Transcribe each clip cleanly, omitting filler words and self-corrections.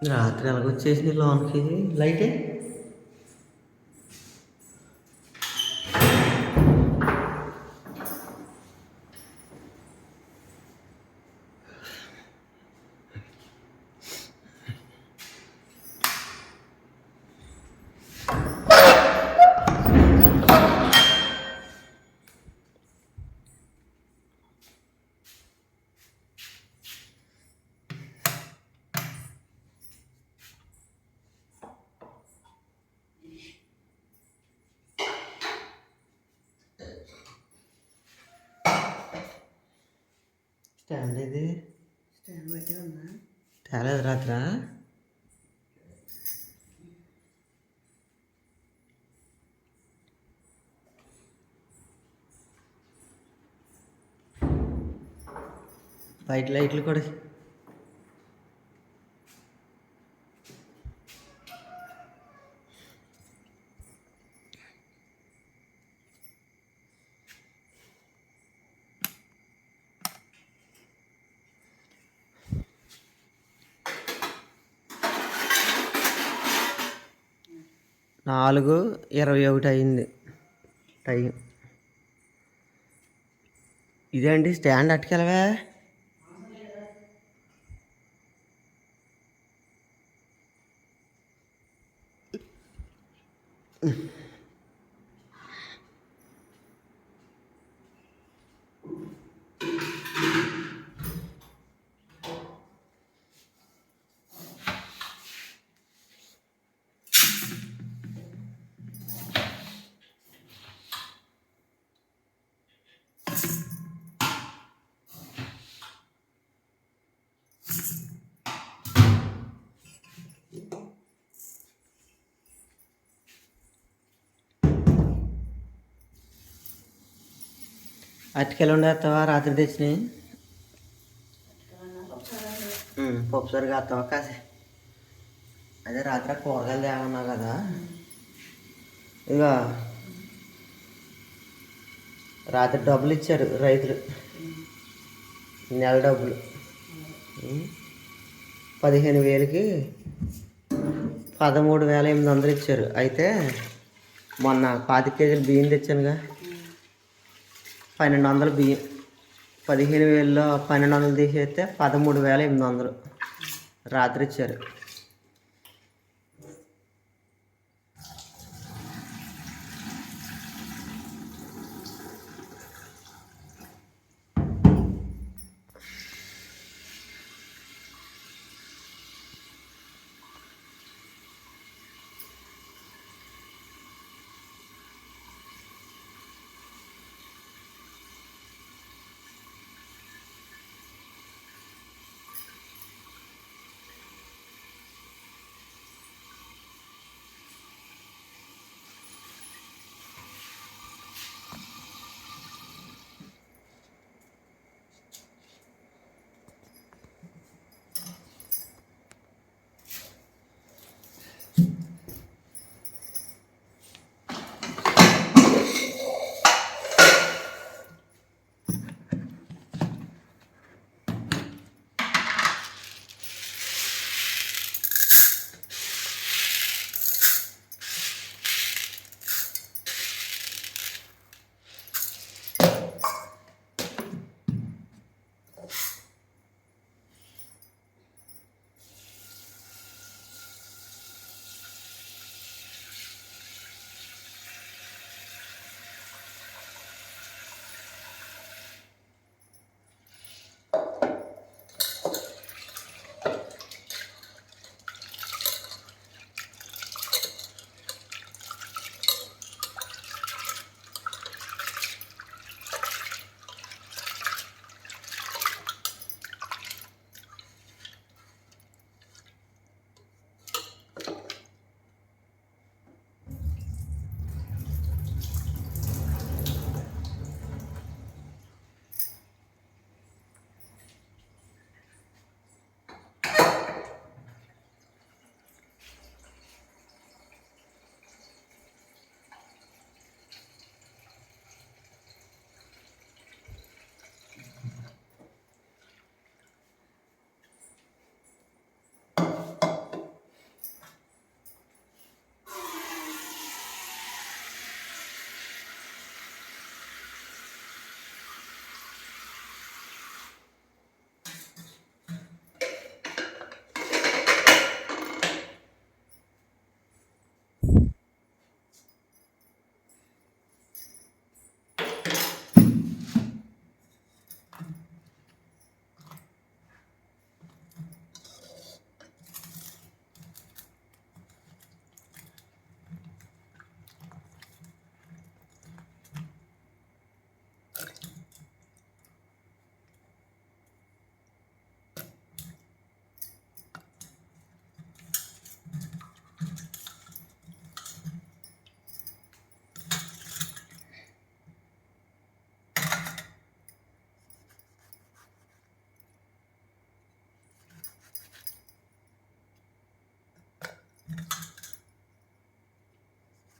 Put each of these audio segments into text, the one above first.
రాత్రి ఎలాగొచ్చేసింది లోన్కి లైటే స్టాండ్ ఇది స్టాండ్ బయటే ఉందా? తేలేదు రాత్రా బయట లైట్లు కూడా 4:21 అయింది టైం. ఇదేంటి స్టాండ్ అట్టుకెళ్ళవా? అట్టుకెళ్ళి ఉండేస్తావా రాత్రి తెచ్చినాయి? పప్పు సరిగా వేస్తావా కాసి? అదే రాత్రి కూరగాయలు తేమన్నావు కదా, ఇక రాత్రి డబ్బులు ఇచ్చారు రైతులు, నెల డబ్బులు 15,000కి 13,800 ఇచ్చారు. అయితే మొన్న 25 కేజీలు బియ్యం తెచ్చానుగా, 1200 బియ్యం, 15,000లో 1200 తీసేస్తే 13,800 రాత్రి ఇచ్చారు.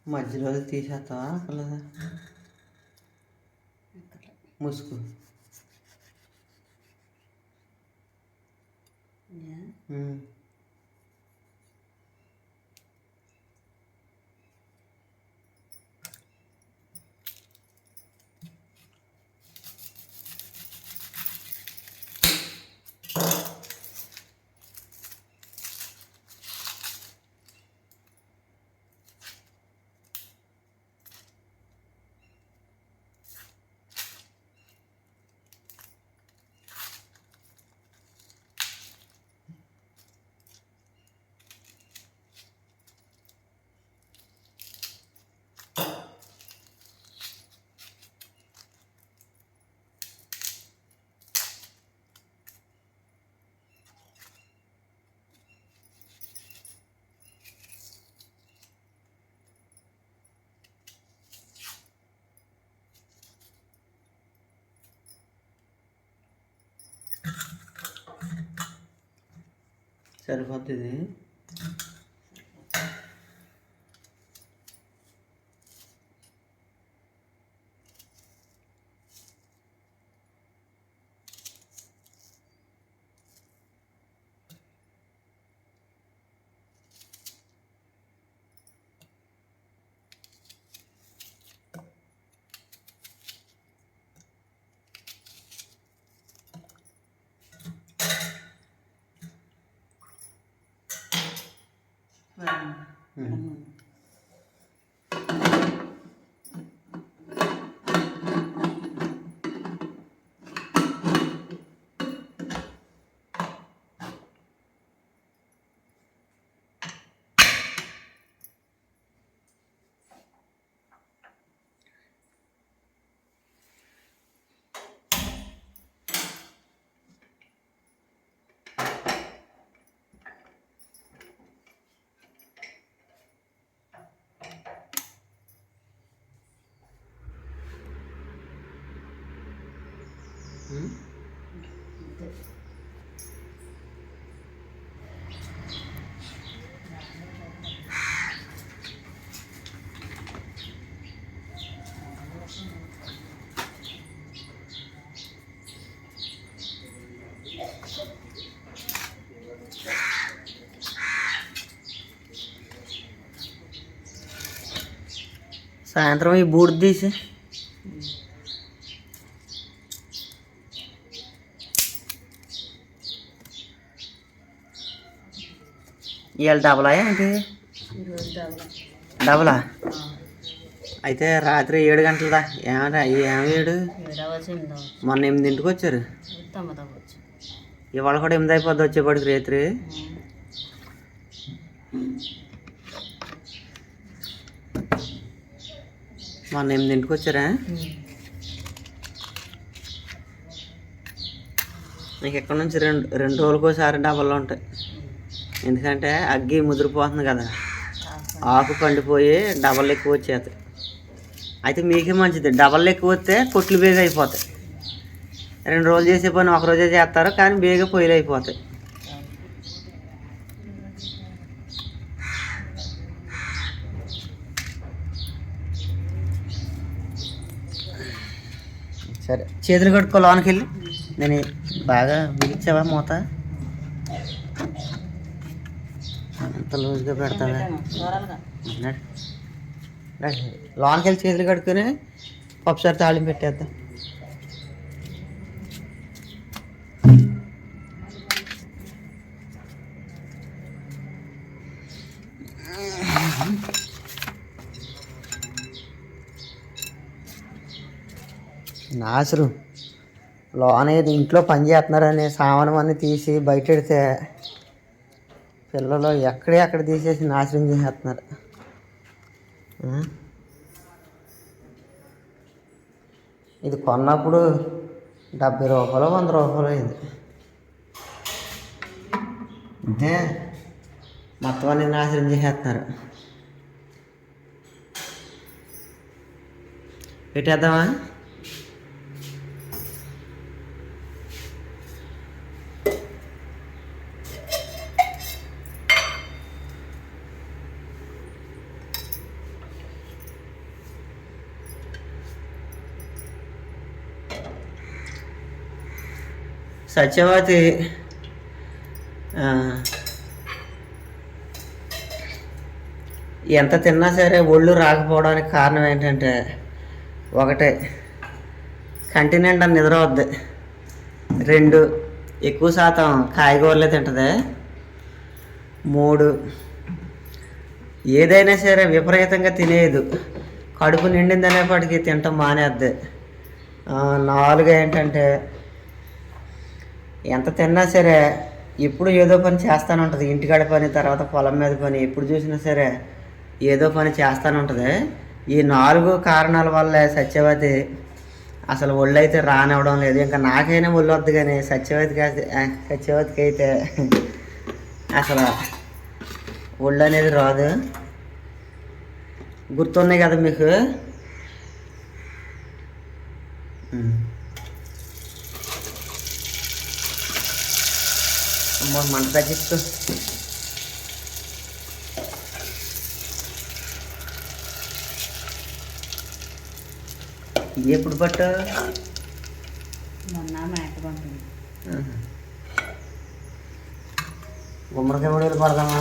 మధ్యలో తీసేస్తావా అసలు ముసుగు ఉమ్. సరిపోద్ది ఇది సాయంత్రం ఈ బూడిద తీసి ఇవాళ డబలా ఏంటి డబలా అయితే రాత్రి 7 గంటలదా ఏమరా ఏమి 7 మొన్న 8ంటికి వచ్చారు ఇవాళ కూడా 8 అయిపోద్ది వచ్చేపాటికి రాత్రి మొన్న 8ంటికి వచ్చారా నీకు ఎక్కడి నుంచి రెండు రోజులకు ఒకసారి డబల్లో ఉంటాయి ఎందుకంటే అగ్గి ముదిరిపోతుంది కదా ఆకు పండిపోయి డబల్ ఎక్కువ వచ్చేది అయితే మీకే మంచిది డబల్ ఎక్కువ వస్తే కొట్లు బేగ అయిపోతాయి 2 రోజులు చేసే పని ఒక రోజే చేస్తారు కానీ బేగ పొయ్యిలు అయిపోతాయి సరే చేతులు కట్టుకో లోనికి వెళ్ళి నేను బాగా బిగించావా మూత అంత లూజ్గా పెడతావా లోనికి వెళ్ళి చేతులు కట్టుకుని పప్పుసారి తాళింపు పెట్టేద్దాం నాసురు లోనేది ఇంట్లో పని చేస్తున్నారని సామానం అన్నీ తీసి బయట పెడితే పిల్లలు ఎక్కడ తీసేసి నాశనం చేసేస్తున్నారు ఇది కొన్నప్పుడు 70 రూపాయలు 100 రూపాయలు అయింది అంతే మొత్తం అన్ని నాశనం చేసేస్తున్నారు పెట్టేద్దామా సత్యవతి ఆ, ఎంత తిన్నా సరే ఒళ్ళు రాకపోవడానికి కారణం ఏంటంటే ఒకటే కంటి నిండా నిద్ర వద్ది, 2 ఎక్కువ శాతం కాయగూరలే తింటుంది, 3 ఏదైనా సరే విపరీతంగా తినేది, కడుపు నిండిందనేప్పటికీ తినటం మానేద్ది, 4 ఏంటంటే ఎంత తిన్నా సరే ఎప్పుడు ఏదో పని చేస్తూనే ఉంటుంది. ఇంటికాడ పని, తర్వాత పొలం మీద పని, ఎప్పుడు చూసినా సరే ఏదో పని చేస్తూనే ఉంటుంది. ఈ 4 కారణాల వల్లే సత్యవతి అసలు ఒళ్ళు అయితే రానివ్వడం లేదు. ఇంకా నాకైనా ఒళ్ళు వద్దు, కానీ సత్యవతికి అయితే అసలు ఒళ్ళు అనేది రాదు. గుర్తున్నాయి కదా మీకు? అమ్మో, మంట తగ్గించు. ఇది ఎప్పుడు పట్టు? మొన్న మేక పంపింది. గుమ్మడికాయ కూడా పడదామా?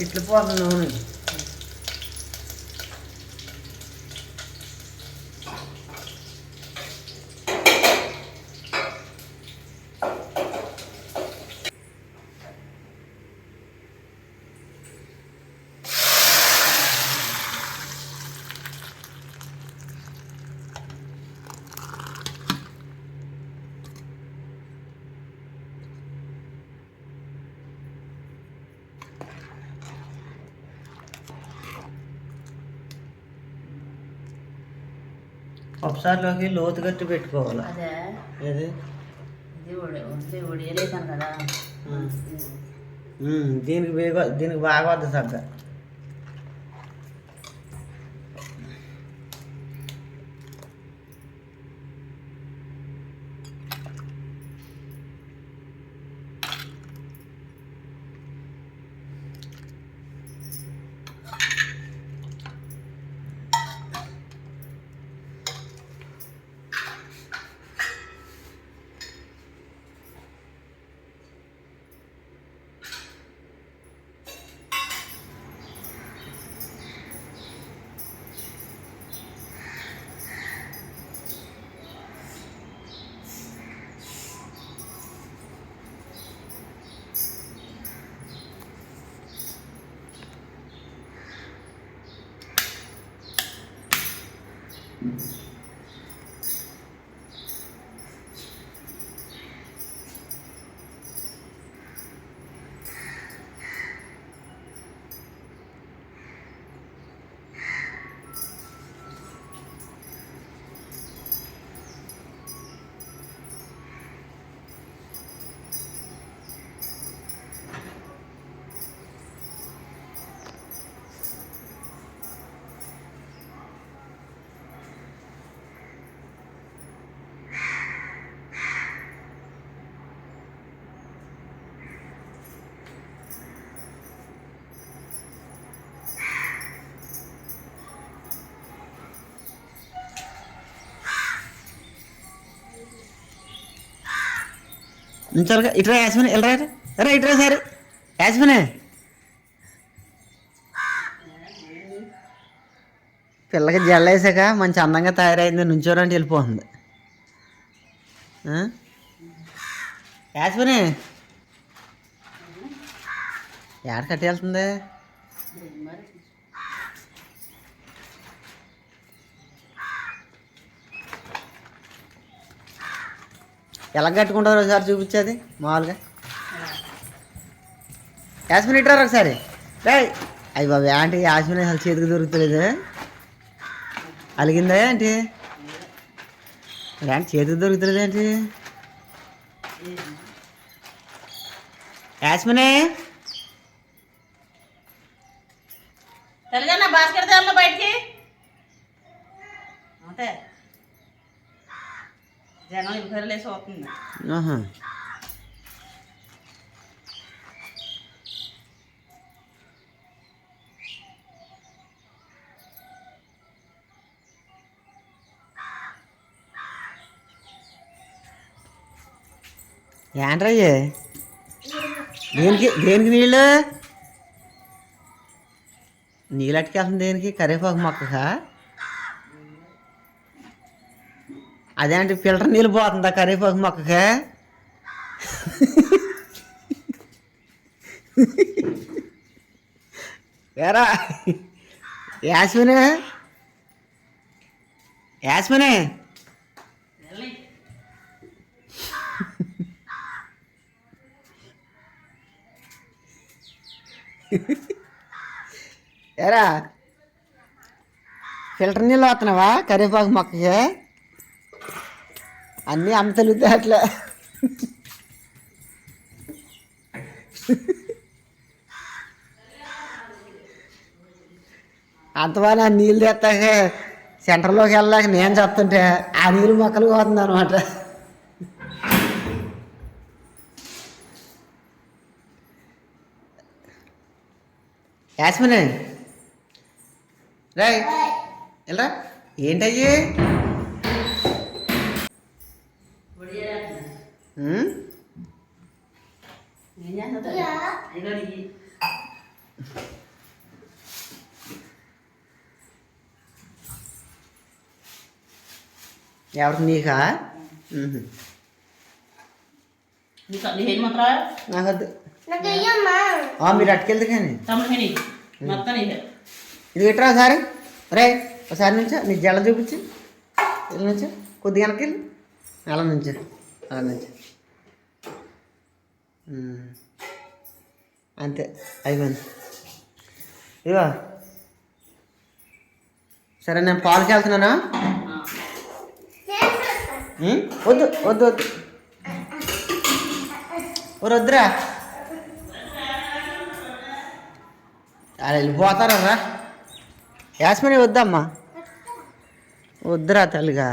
ఇట్లు పోతుంది నూనె. ఒకసారిలోకి లోతు గట్టి పెట్టుకోవాలి. అదే ఏది ఇది ఉడియలేసాను కదా. దీనికి బాగా వద్ద తగ్గ. ఇంతవరకు ఇట్రా యాస్మిన్, వెళ్ళరా రా, ఇట్రా సార్ యాస్మినే. పిల్లకి జల్లేసాక మంచి అందంగా తయారైంది, నుంచోరంటే వెళ్ళిపోతుంది. యాస్మిని ఎక్కడ కట్టి వెళ్తుంది? మరి ఎలా కట్టుకుంటారో ఒకసారి చూపించేది మామూలుగా. యాస్మిన్ ఇట్టారు ఒకసారి. రే అయ్యి బాబు ఏంటి యాస్మిన్ అసలు చేతికి దొరుకుతలేదు, అలిగిందా ఏంటి? ఏంటి చేతికి దొరుకుతలేదు ఏంటి? యాస్మినే తెలుగన్నా భాస్కర్ దేవల్లో బయటికి అంతే జనం ఇబ్బందిలేసి అవుతుంది. ఏంట్రయ్యే దేనికి దేనికి నీళ్ళు నీళ్ళట్టుకెళ్తుంది దేనికి? కరివేపాకు మొక్కకా? అదేంటి ఫిల్టర్ నీళ్ళు పోతుందా కరివేపాకు మొక్కకా? వేరా యాస్మినే యాస్మినే ఎరా ఫిల్టర్ నీళ్ళు వస్తున్నావా కరివేపాకు మొక్కకి? అన్నీ అమ్మ తెలుగుతాయి అట్లా. అంతవా నీళ్ళు తెస్తాక సెంటర్లోకి వెళ్ళాక నేను చెప్తుంటే ఆ నీళ్ళు మొక్కలు పోతుంది అనమాట. యాస్మినే రాయ్ వెళ్ళరా. ఏంటయ్యి ఎవరికి? నీకా? నాకొద్దు. మీరు అట్టుకెళ్తే కానీ ఇది ఎట్రా ఒకసారి. రే ఒకసారి నుంచో నీ జల చూపించి వెళ్ళి నుంచో కొద్దిగా వెనకెళ్ళి అలా నుంచో అలా నుంచో అంతే అయిపోయింది. ఇవా సరే నేను పాలకి వెళ్తున్నానా? వద్దు వద్దు వద్దు వద్దురా అలా వెళ్ళిపోతారా? యాస్మిని వద్దమ్మా వద్దురా తల్లిగా.